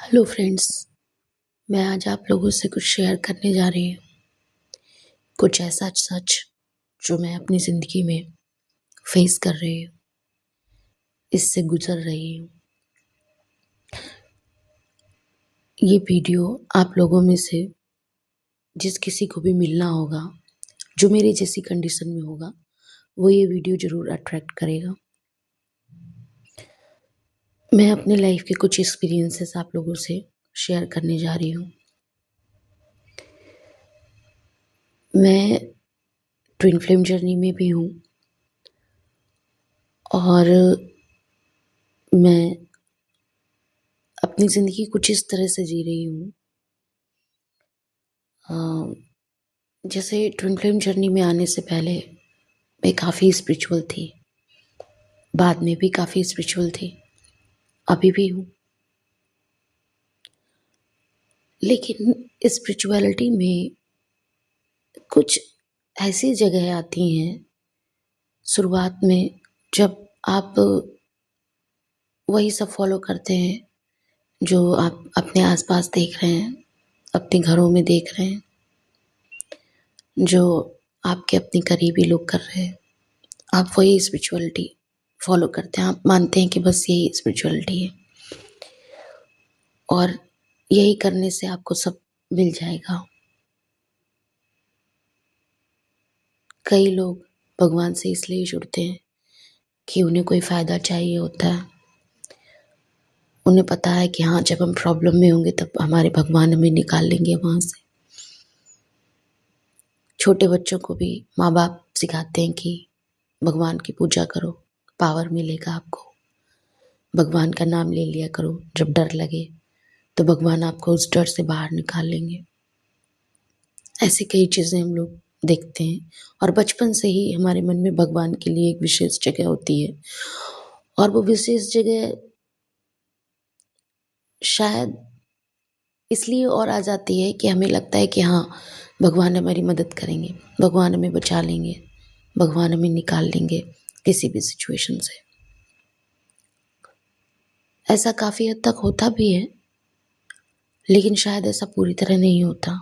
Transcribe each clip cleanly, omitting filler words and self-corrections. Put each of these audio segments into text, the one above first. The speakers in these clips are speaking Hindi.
Hello friends. मैं आज आप लोगों से कुछ शेयर करने जा रही हूँ। कुछ ऐसा सच जो मैं अपनी ज़िंदगी में फेस कर रही हूँ, इससे गुजर रही हूँ। ये वीडियो आप लोगों में से जिस किसी को भी मिलना होगा, जो मेरी जैसी कंडीशन में होगा, वो ये वीडियो ज़रूर अट्रैक्ट करेगा। मैं अपने लाइफ के कुछ एक्सपीरियंसेस आप लोगों से शेयर करने जा रही हूँ। मैं ट्विन फ्लेम जर्नी में भी हूँ और मैं अपनी ज़िंदगी कुछ इस तरह से जी रही हूँ। जैसे ट्विन फ्लेम जर्नी में आने से पहले मैं काफ़ी स्पिरिचुअल थी, बाद में भी काफ़ी स्पिरिचुअल थी, अभी भी हूँ। लेकिन स्पिरिचुअलिटी में कुछ ऐसी जगह आती हैं शुरुआत में, जब आप वही सब फॉलो करते हैं जो आप अपने आसपास देख रहे हैं, अपने घरों में देख रहे हैं, जो आपके अपने करीबी लोग कर रहे हैं। आप वही स्पिरिचुअलिटी फॉलो करते हैं, आप मानते हैं कि बस यही स्पिरिचुअलिटी है और यही करने से आपको सब मिल जाएगा। कई लोग भगवान से इसलिए जुड़ते हैं कि उन्हें कोई फ़ायदा चाहिए होता है। उन्हें पता है कि हाँ, जब हम प्रॉब्लम में होंगे तब हमारे भगवान हमें निकाल लेंगे वहाँ से। छोटे बच्चों को भी माँ बाप सिखाते हैं कि भगवान की पूजा करो, पावर मिलेगा आपको। भगवान का नाम ले लिया करो, जब डर लगे तो भगवान आपको उस डर से बाहर निकाल लेंगे। ऐसी कई चीज़ें हम लोग देखते हैं और बचपन से ही हमारे मन में भगवान के लिए एक विशेष जगह होती है और वो विशेष जगह शायद इसलिए और आ जाती है कि हमें लगता है कि हाँ, भगवान हमारी मदद करेंगे, भगवान हमें बचा लेंगे, भगवान हमें निकाल लेंगे किसी भी सिचुएशन से। ऐसा काफ़ी हद तक होता भी है, लेकिन शायद ऐसा पूरी तरह नहीं होता।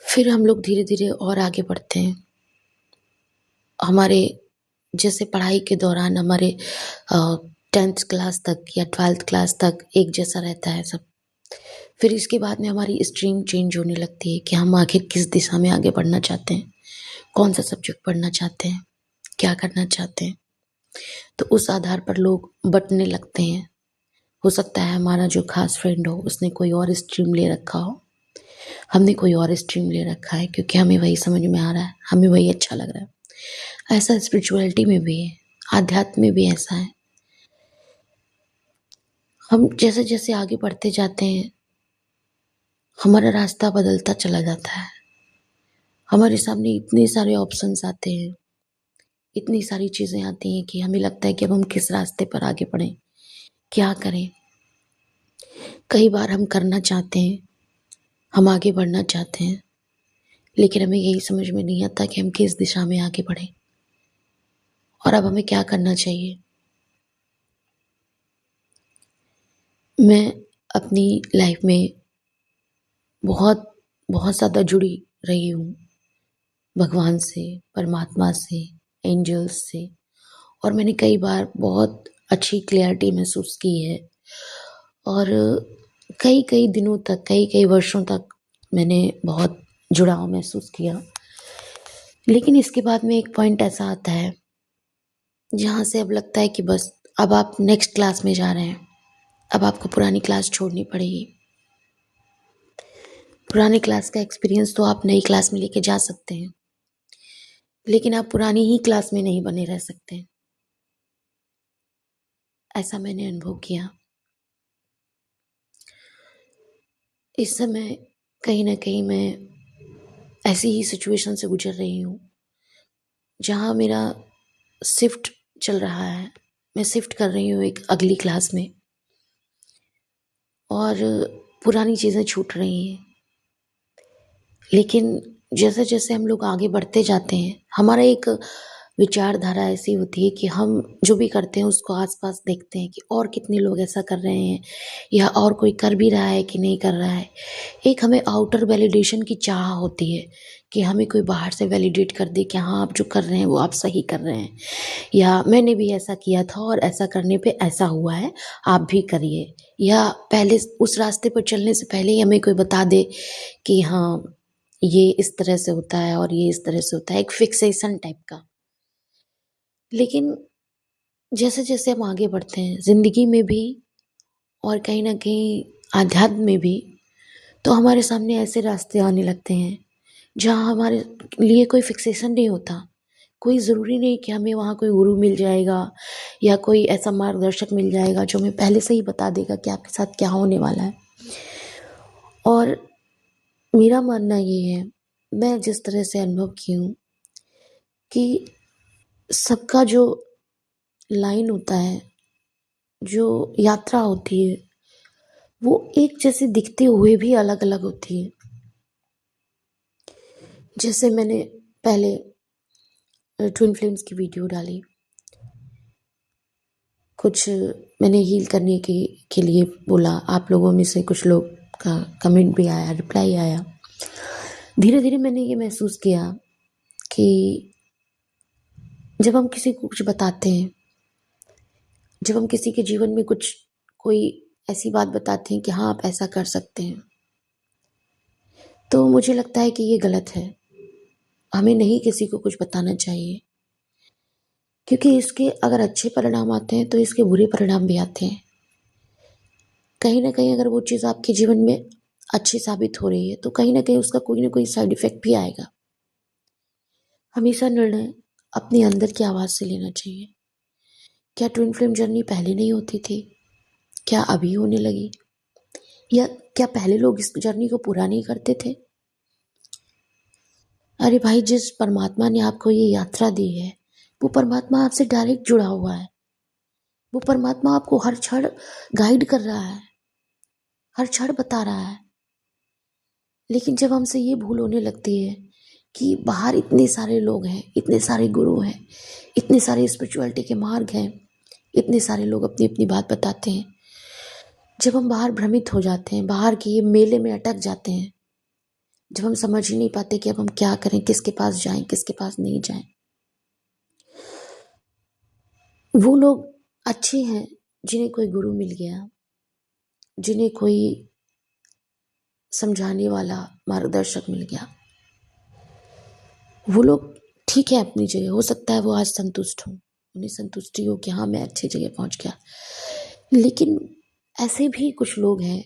फिर हम लोग धीरे-धीरे और आगे बढ़ते हैं। हमारे जैसे पढ़ाई के दौरान हमारे 10th क्लास तक या 12th क्लास तक एक जैसा रहता है सब। फिर इसके बाद में हमारी स्ट्रीम चेंज होने लगती है कि हम आखिर किस दिशा में आगे बढ़ना चाहते हैं, कौन-सा सब्जेक्ट पढ़ना चाहते हैं, क्या करना चाहते हैं। तो उस आधार पर लोग बँटने लगते हैं। हो सकता है हमारा जो ख़ास फ्रेंड हो, उसने कोई और स्ट्रीम ले रखा हो, हमने कोई और स्ट्रीम ले रखा है क्योंकि हमें वही समझ में आ रहा है, हमें वही अच्छा लग रहा है। ऐसा स्पिरिचुअलिटी में भी है, आध्यात्म में भी ऐसा है। हम जैसे-जैसे आगे बढ़ते जाते हैं, हमारा रास्ता बदलता चला जाता है। हमारे सामने इतने सारे ऑप्शंस आते हैं, इतनी सारी चीज़ें आती हैं कि हमें लगता है कि अब हम किस रास्ते पर आगे बढ़ें, क्या करें? कई बार हम करना चाहते हैं, हम आगे बढ़ना चाहते हैं, लेकिन हमें यही समझ में नहीं आता कि हम किस दिशा में आगे बढ़ें और अब हमें क्या करना चाहिए। मैं अपनी लाइफ में बहुत बहुत ज़्यादा जुड़ी रही हूँ भगवान से, परमात्मा से, एंजल्स से, और मैंने कई बार बहुत अच्छी क्लैरिटी महसूस की है और कई-कई दिनों तक, कई-कई वर्षों तक मैंने बहुत जुड़ाव महसूस किया। लेकिन इसके बाद में एक पॉइंट ऐसा आता है, जहाँ से अब लगता है कि बस अब आप नेक्स्ट क्लास में जा रहे हैं, अब आपको पुरानी क्लास छोड़नी पड़ेगी। पुरानी क्लास का एक्सपीरियंस तो आप नई क्लास में लेके जा सकते हैं, लेकिन आप पुरानी ही क्लास में नहीं बने रह सकते। ऐसा मैंने अनुभव किया। इस समय कहीं न कहीं मैं ऐसी ही सिचुएशन से गुज़र रही हूँ, जहाँ मेरा शिफ्ट चल रहा है। मैं शिफ्ट कर रही हूँ एक अगली क्लास में और पुरानी चीज़ें छूट रही हैं। लेकिन जैसे-जैसे हम लोग आगे बढ़ते जाते हैं, हमारा एक विचारधारा ऐसी होती है कि हम जो भी करते हैं उसको आस-पास देखते हैं कि और कितने लोग ऐसा कर रहे हैं या और कोई कर भी रहा है कि नहीं कर रहा है। एक हमें आउटर वैलिडेशन की चाह होती है कि हमें कोई बाहर से वैलिडेट कर दे कि हाँ, आप जो कर रहे हैं वो आप सही कर रहे हैं या मैंने भी ऐसा किया था और ऐसा करने पे ऐसा हुआ है, आप भी करिए। या पहले उस रास्ते पर चलने से पहले ही हमें कोई बता दे कि हाँ, ये इस तरह से होता है और ये इस तरह से होता है, एक फिक्सेशन टाइप का। लेकिन जैसे-जैसे हम आगे बढ़ते हैं ज़िंदगी में भी और कहीं न कहीं आध्यात्म में भी, तो हमारे सामने ऐसे रास्ते आने लगते हैं, जहाँ हमारे लिए कोई फिक्सेशन नहीं होता। कोई ज़रूरी नहीं कि हमें वहाँ कोई गुरु मिल जाएगा या कोई ऐसा मार्गदर्शक मिल जाएगा जो हमें पहले से ही बता देगा कि आपके साथ क्या होने वाला है। और मेरा मानना ये है, मैं जिस तरह से अनुभव की हूँ कि सबका जो लाइन होता है, जो यात्रा होती है, वो एक जैसे दिखते हुए भी अलग-अलग होती है। जैसे मैंने पहले ट्विन फ्लेम्स की वीडियो डाली, कुछ मैंने हील करने के लिए बोला, आप लोगों में से कुछ लोग का कमेंट भी आया, रिप्लाई आया। धीरे-धीरे मैंने ये महसूस किया कि जब हम किसी को कुछ बताते हैं, जब हम किसी के जीवन में कुछ कोई ऐसी बात बताते हैं कि हाँ, आप ऐसा कर सकते हैं, तो मुझे लगता है कि ये गलत है। हमें नहीं किसी को कुछ बताना चाहिए, क्योंकि इसके अगर अच्छे परिणाम आते हैं, तो इसके बुरे परिणाम भी आते हैं। कहीं न कहीं अगर वो चीज़ आपके जीवन में अच्छी साबित हो रही है, तो कहीं न कहीं उसका कोई न कोई साइड इफ़ेक्ट भी आएगा। हमेशा निर्णय अपने अंदर की आवाज़ से लेना चाहिए। क्या ट्विन फ्लेम जर्नी पहले नहीं होती थी? क्या अभी होने लगी? या क्या पहले लोग इस जर्नी को पूरा नहीं करते थे? अरे भाई, जिस परमात्मा ने आपको ये यात्रा दी है, वो परमात्मा आपसे डायरेक्ट जुड़ा हुआ है। वो परमात्मा आपको हर क्षण गाइड कर रहा है, हर क्षण बता रहा है। लेकिन जब हमसे ये भूल होने लगती है कि बाहर इतने सारे लोग हैं, इतने सारे गुरु हैं, इतने सारे स्पिरिचुअलिटी के मार्ग हैं, इतने सारे लोग अपनी-अपनी बात बताते हैं। जब हम बाहर भ्रमित हो जाते हैं, बाहर के ये मेले में अटक जाते हैं, जब हम समझ ही नहीं पाते कि अब हम क्या करें, किसके पास जाएँ, किसके पास नहीं जाएँ। वो लोग अच्छे हैं जिन्हें कोई गुरु मिल गया, जिन्हें कोई समझाने वाला मार्गदर्शक मिल गया। वो लोग ठीक है अपनी जगह, हो सकता है वो आज संतुष्ट हों, उन्हें संतुष्टि हो कि हाँ, मैं अच्छी जगह पहुँच गया। लेकिन ऐसे भी कुछ लोग हैं,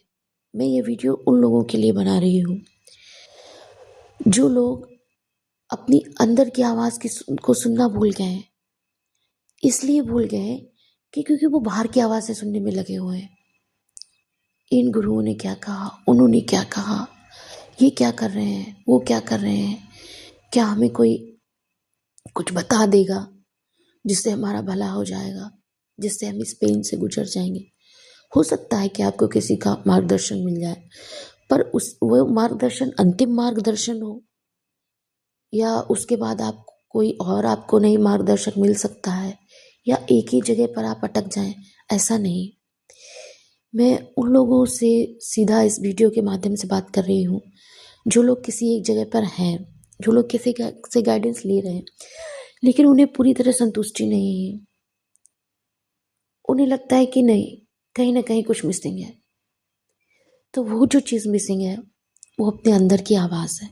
मैं ये वीडियो उन लोगों के लिए बना रही हूँ, जो लोग अपनी अंदर की आवाज़ को सुनना भूल गए हैं। इसलिए भूल गए हैं कि क्योंकि वो बाहर की आवाज़ें सुनने में लगे हुए हैं। इन गुरुओं ने क्या कहा, उन्होंने क्या कहा, ये क्या कर रहे हैं, वो क्या कर रहे हैं, क्या हमें कोई कुछ बता देगा जिससे हमारा भला हो जाएगा, जिससे हम इस पेन से गुजर जाएंगे। हो सकता है कि आपको किसी का मार्गदर्शन मिल जाए, पर उस वो मार्गदर्शन अंतिम मार्गदर्शन हो या उसके बाद आप कोई और आपको नई मार्गदर्शक मिल सकता है या एक ही जगह पर आप अटक जाएं, ऐसा नहीं। मैं उन लोगों से सीधा इस वीडियो के माध्यम से बात कर रही हूँ, जो लोग किसी एक जगह पर हैं, जो लोग किसी से गाइडेंस ले रहे हैं, लेकिन उन्हें पूरी तरह संतुष्टि नहीं है। उन्हें लगता है कि नहीं, कहीं न कहीं कुछ मिसिंग है। तो वो जो चीज़ मिसिंग है, वो अपने अंदर की आवाज़ है।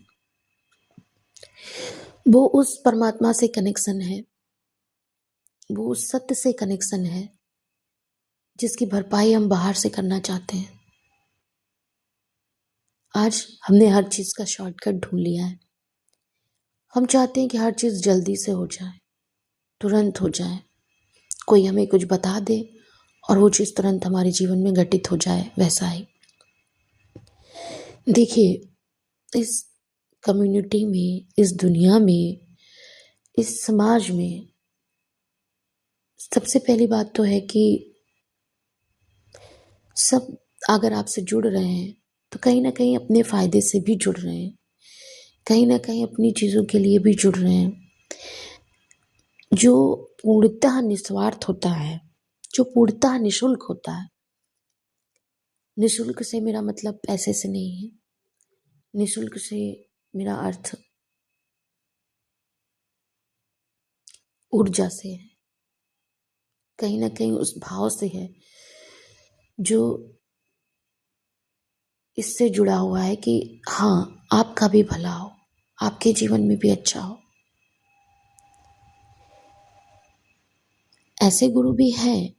वो उस परमात्मा से कनेक्शन है, वो उस सत्य से कनेक्शन है, जिसकी भरपाई हम बाहर से करना चाहते हैं। आज हमने हर चीज़ का शॉर्टकट ढूँढ लिया है। हम चाहते हैं कि हर चीज़ जल्दी से हो जाए, तुरंत हो जाए। कोई हमें कुछ बता दे और वो चीज़ तुरंत हमारे जीवन में घटित हो जाए, वैसा ही। देखिए, इस कम्युनिटी में, इस दुनिया में, इस समाज में सबसे पहली बात तो है कि सब अगर आपसे जुड़ रहे हैं, तो कहीं न कहीं अपने फ़ायदे से भी जुड़ रहे हैं। कहीं न कहीं अपनी चीज़ों के लिए भी जुड़ रहे हैं। जो पूर्णतः निस्वार्थ होता है, जो पूर्णतः निःशुल्क होता है। निःशुल्क से मेरा मतलब पैसे से नहीं है, निःशुल्क से मेरा अर्थ ऊर्जा से है, कहीं ना कहीं उस भाव से है जो इससे जुड़ा हुआ है कि हाँ, आपका भी भला हो, आपके जीवन में भी अच्छा हो। ऐसे गुरु भी हैं,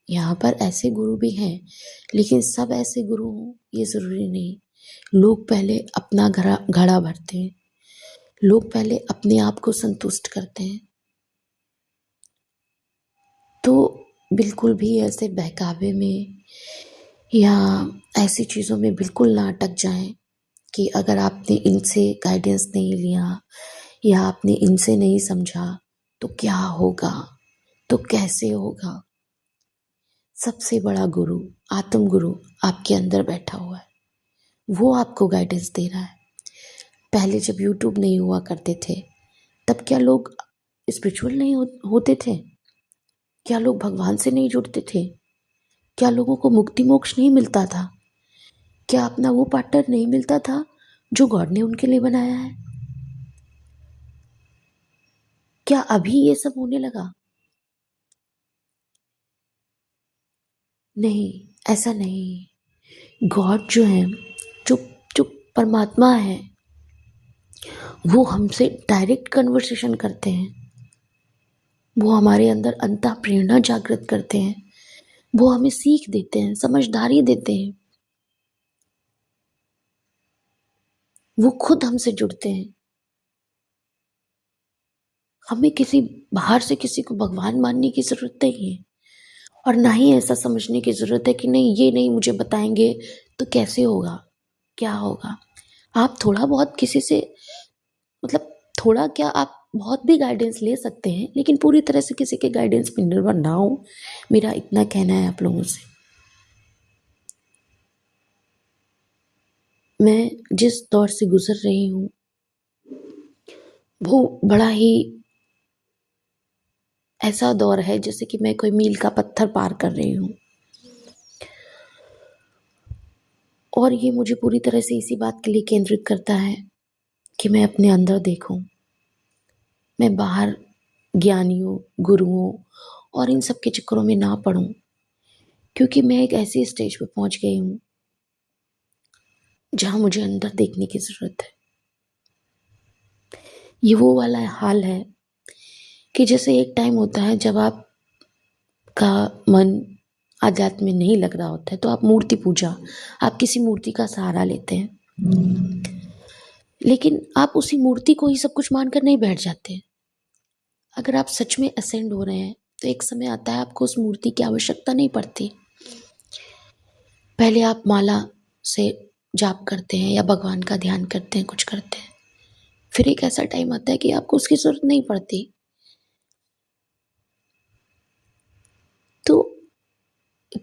यहाँ पर ऐसे गुरु भी हैं, लेकिन सब ऐसे गुरु हों ये ज़रूरी नहीं। लोग पहले अपना घड़ा घड़ा भरते हैं, लोग पहले अपने आप को संतुष्ट करते हैं। तो बिल्कुल भी ऐसे बहकावे में या ऐसी चीज़ों में बिल्कुल ना अटक जाएं कि अगर आपने इनसे गाइडेंस नहीं लिया या आपने इनसे नहीं समझा तो क्या होगा, तो कैसे होगा। सबसे बड़ा गुरु, आत्म गुरु आपके अंदर बैठा हुआ है, वो आपको गाइडेंस दे रहा है। पहले जब यूट्यूब नहीं हुआ करते थे तब क्या लोग स्पिरिचुअल नहीं होते थे? क्या लोग भगवान से नहीं जुड़ते थे? क्या लोगों को मुक्ति मोक्ष नहीं मिलता था? क्या अपना वो पार्टनर नहीं मिलता था जो गॉड ने उनके लिए बनाया है? क्या अभी ये सब होने लगा? नहीं, ऐसा नहीं। गॉड जो है, जो जो परमात्मा है, वो हमसे डायरेक्ट कन्वर्सेशन करते हैं। वो हमारे अंदर अंतः प्रेरणा जागृत करते हैं, वो हमें सीख देते हैं, समझदारी देते हैं, वो खुद हमसे जुड़ते हैं। हमें किसी बाहर से किसी को भगवान मानने की जरूरत नहीं है, और ना ही ऐसा समझने की जरूरत है कि नहीं, ये नहीं मुझे बताएंगे तो कैसे होगा, क्या होगा। आप थोड़ा बहुत किसी से, मतलब थोड़ा क्या, आप बहुत भी गाइडेंस ले सकते हैं, लेकिन पूरी तरह से किसी के गाइडेंस पर निर्भर ना हो। मेरा इतना कहना है आप लोगों से। मैं जिस दौर से गुजर रही हूँ वो बड़ा ही ऐसा दौर है जैसे कि मैं कोई मील का पत्थर पार कर रही हूँ, और ये मुझे पूरी तरह से इसी बात के लिए केंद्रित करता है कि मैं अपने अंदर देखूं। मैं बाहर ज्ञानियों, गुरुओं और इन सब के चक्करों में ना पड़ूं, क्योंकि मैं एक ऐसी स्टेज पे पहुंच गई हूँ जहां मुझे अंदर देखने की जरूरत है। ये वो वाला हाल है कि जैसे एक टाइम होता है जब आपका मन आध्यात्म में नहीं लग रहा होता है तो आप मूर्ति पूजा, आप किसी मूर्ति का सहारा लेते हैं, लेकिन आप उसी मूर्ति को ही सब कुछ मानकर नहीं बैठ जाते। अगर आप सच में असेंड हो रहे हैं तो एक समय आता है आपको उस मूर्ति की आवश्यकता नहीं पड़ती। पहले आप माला से जाप करते हैं या भगवान का ध्यान करते हैं, कुछ करते हैं, फिर एक ऐसा टाइम आता है कि आपको उसकी जरूरत नहीं पड़ती। तो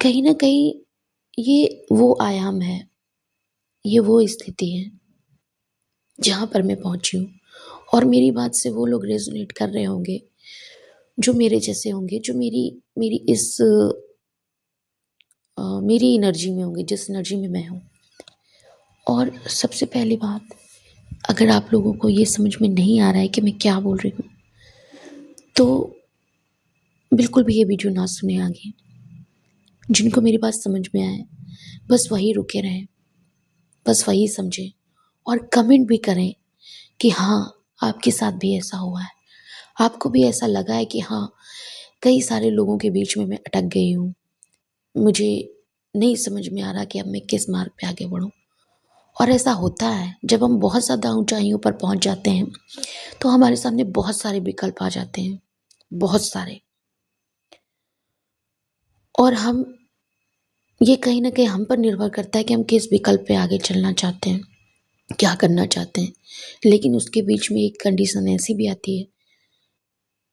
कहीं ना कहीं ये वो आयाम है, ये वो स्थिति है जहां पर मैं पहुंची हूँ, और मेरी बात से वो लोग रेजोनेट कर रहे होंगे जो मेरे जैसे होंगे, जो मेरी मेरी इस मेरी एनर्जी में होंगे, जिस एनर्जी में मैं हूँ। और सबसे पहली बात, अगर आप लोगों को ये समझ में नहीं आ रहा है कि मैं क्या बोल रही हूँ तो बिल्कुल भी ये वीडियो ना सुने आगे। जिनको मेरी बात समझ में आए बस वही रुके रहें, बस वही समझें, और कमेंट भी करें कि हाँ, आपके साथ भी ऐसा हुआ है, आपको भी ऐसा लगा है कि हाँ, कई सारे लोगों के बीच में मैं अटक गई हूँ, मुझे नहीं समझ में आ रहा कि अब मैं किस मार्ग पे आगे बढ़ूँ। और ऐसा होता है जब हम बहुत ज़्यादा ऊंचाइयों पर पहुंच जाते हैं तो हमारे सामने बहुत सारे विकल्प आ जाते हैं, बहुत सारे। और हम, ये कहीं ना कहीं हम पर निर्भर करता है कि हम किस विकल्प पे आगे चलना चाहते हैं, क्या करना चाहते हैं। लेकिन उसके बीच में एक कंडीशन ऐसी भी आती है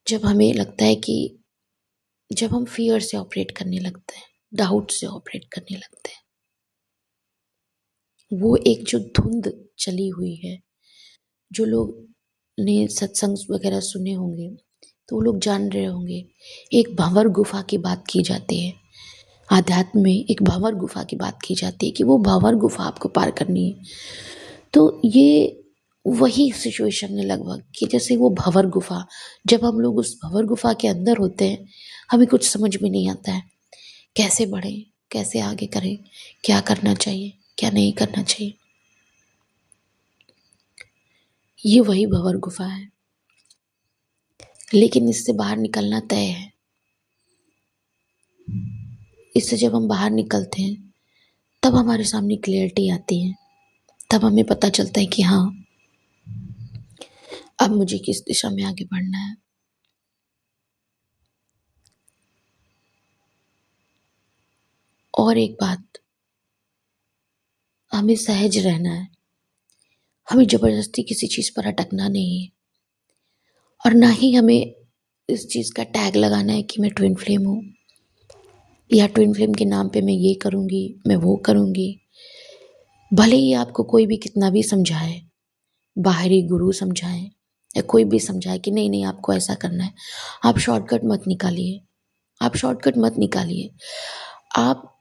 जब हमें लगता है कि जब हम फियर से ऑपरेट करने लगते हैं, डाउट से ऑपरेट करने लगते हैं, वो एक जो धुंध चली हुई है, जो लोग ने सत्संग वगैरह सुने होंगे, तो वो लोग जान रहे होंगे। एक भंवर गुफ़ा की बात की जाती है। आध्यात्म में एक भंवर गुफ़ा की बात की जाती है कि वो भंवर गुफ़ा आपको पार करनी है। तो ये वही सिचुएशन है लगभग कि जैसे वो भंवर गुफ़ा, जब हम लोग उस भंवर गुफ़ा के अंदर होते हैं, हमें कुछ समझ में नहीं आता है। कैसे बढ़ें, कैसे आगे करें, क्या करना चाहिए, क्या नहीं करना चाहिए। ये वही भंवर गुफ़ा है, लेकिन इससे बाहर निकलना तय है। इससे जब हम बाहर निकलते हैं, तब हमारे सामने क्लैरिटी आती है। तब हमें पता चलता है कि हाँ, अब मुझे किस दिशा में आगे बढ़ना है। और एक बात, हमें सहज रहना है। हमें ज़बरदस्ती किसी चीज़ पर अटकना नहीं है, और ना ही हमें इस चीज़ का टैग लगाना है कि मैं ट्विन फ्लेम हूँ, या ट्विन फ्लेम के नाम पे मैं ये करूँगी, मैं वो करूँगी। भले ही आपको कोई भी कितना भी समझाए, बाहरी गुरु समझाए या कोई भी समझाए कि नहीं नहीं आपको ऐसा करना है, आप शॉर्टकट मत निकालिए। आप शॉर्टकट मत निकालिए। आप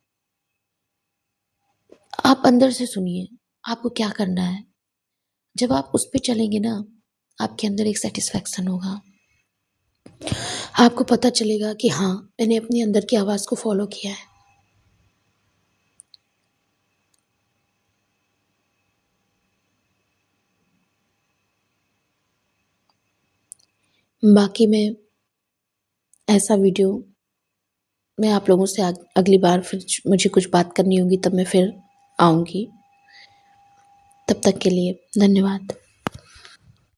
आप अंदर से सुनिए, आपको क्या करना है। जब आप उस पे चलेंगे ना, आपके अंदर एक सैटिस्फैक्शन होगा। आपको पता चलेगा कि हाँ, मैंने अपने अंदर की आवाज़ को फ़ॉलो किया है। बाकी मैं ऐसा वीडियो, मैं आप लोगों से अगली बार फिर मुझे कुछ बात करनी होगी तब मैं फिर आऊँगी। तब तक के लिए धन्यवाद।